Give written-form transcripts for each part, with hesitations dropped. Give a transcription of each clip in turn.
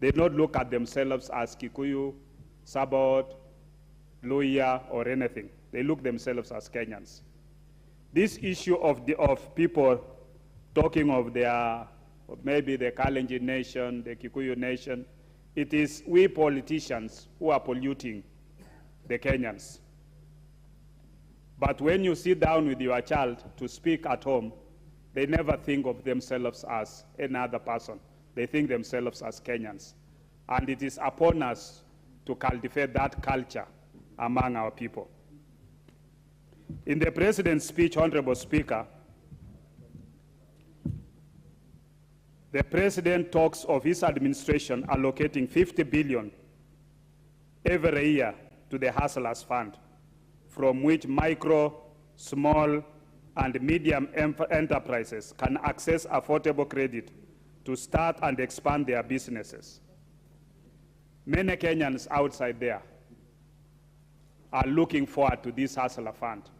They don't look at themselves as Kikuyu, Sabot, Luhya, or anything. They look themselves as Kenyans. This issue of people talking of maybe the Kalenjin nation, the Kikuyu nation, it is we politicians who are polluting the Kenyans. But when you sit down with your child to speak at home, they never think of themselves as any other person. They think themselves as Kenyans. And it is upon us to cultivate that culture among our people. In the President's speech, Honorable Speaker, the President talks of his administration allocating 50 billion every year to the Hustlers Fund, from which micro, small, and medium enterprises can access affordable credit to start and expand their businesses. Many Kenyans outside there are looking forward to this Hustler Fund,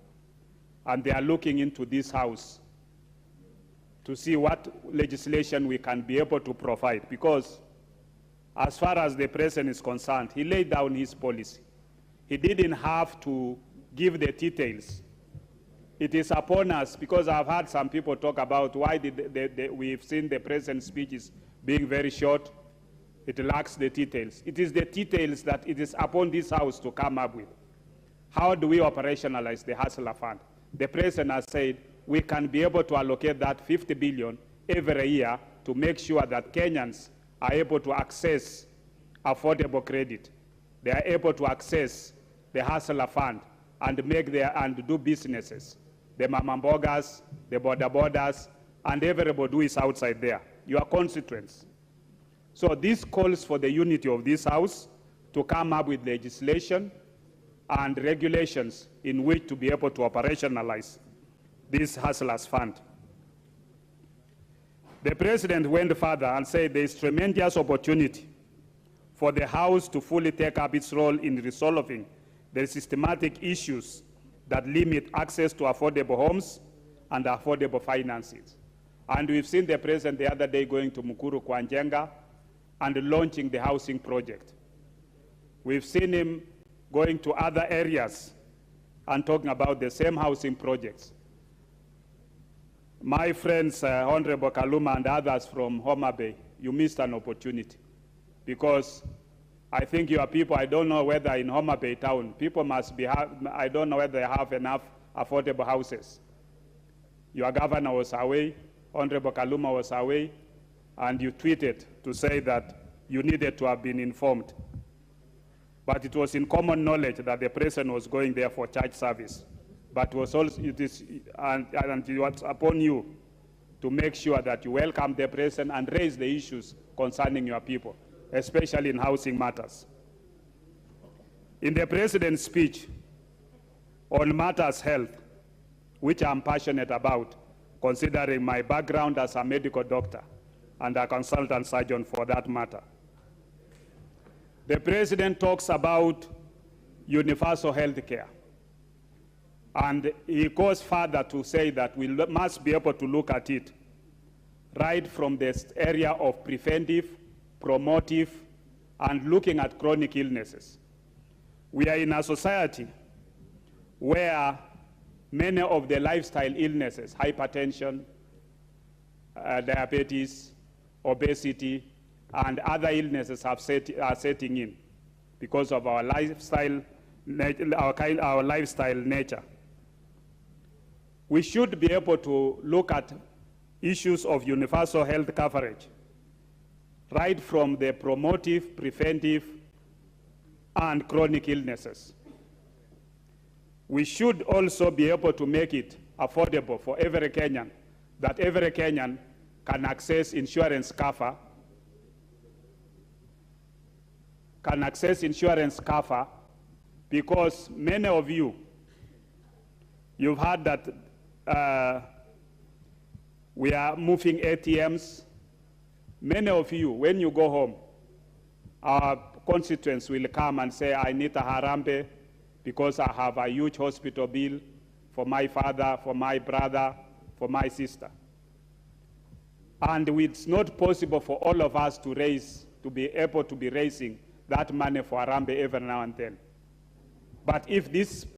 and they are looking into this House to see what legislation we can be able to provide, because as far as the President is concerned, he laid down his policy. He didn't have to give the details. It is upon us, because I've heard some people talk about why we've seen the President's speeches being very short. It lacks the details. It is the details that it is upon this House to come up with. How do we operationalize the Hustler Fund? The President has said we can be able to allocate that 50 billion every year to make sure that Kenyans are able to access affordable credit. They are able to access the Hustler Fund and do businesses. The mamambogas, the border-borders, and everybody who is outside there, your constituents. So this calls for the unity of this House to come up with legislation and regulations in which to be able to operationalize this Hustlers Fund. The President went further and said there is tremendous opportunity for the House to fully take up its role in resolving the systematic issues that limit access to affordable homes and affordable finances. And we've seen the President the other day going to Mukuru kwa Njenga and launching the housing project. We've seen him going to other areas and talking about the same housing projects. My friends, Honorable Kaluma and others from Homabay, you missed an opportunity, because I think your people, I don't know whether in Homabay town, people must be, I don't know whether they have enough affordable houses. Your governor was away, Honorable Kaluma was away, and you tweeted to say that you needed to have been informed. But it was in common knowledge that the President was going there for church service. But was also, it was upon you to make sure that you welcome the President and raise the issues concerning your people, especially in housing matters. In the President's speech on matters health, which I'm passionate about, considering my background as a medical doctor and a consultant surgeon for that matter, the President talks about universal health care. And he goes further to say that we must be able to look at it right from the area of preventive, promotive, and looking at chronic illnesses. We are in a society where many of the lifestyle illnesses, hypertension, diabetes, obesity, and other illnesses are setting in because of our lifestyle, our lifestyle nature. We should be able to look at issues of universal health coverage, right from the promotive, preventive, and chronic illnesses. We should also be able to make it affordable for every Kenyan, that every Kenyan can access insurance cover, because many of you, you've heard that we are moving ATMs. Many of you, when you go home, our constituents will come and say, I need a Harambe because I have a huge hospital bill for my father, for my brother, for my sister. And it's not possible for all of us to raise to be able to be raising that money for Harambee every now and then. But if this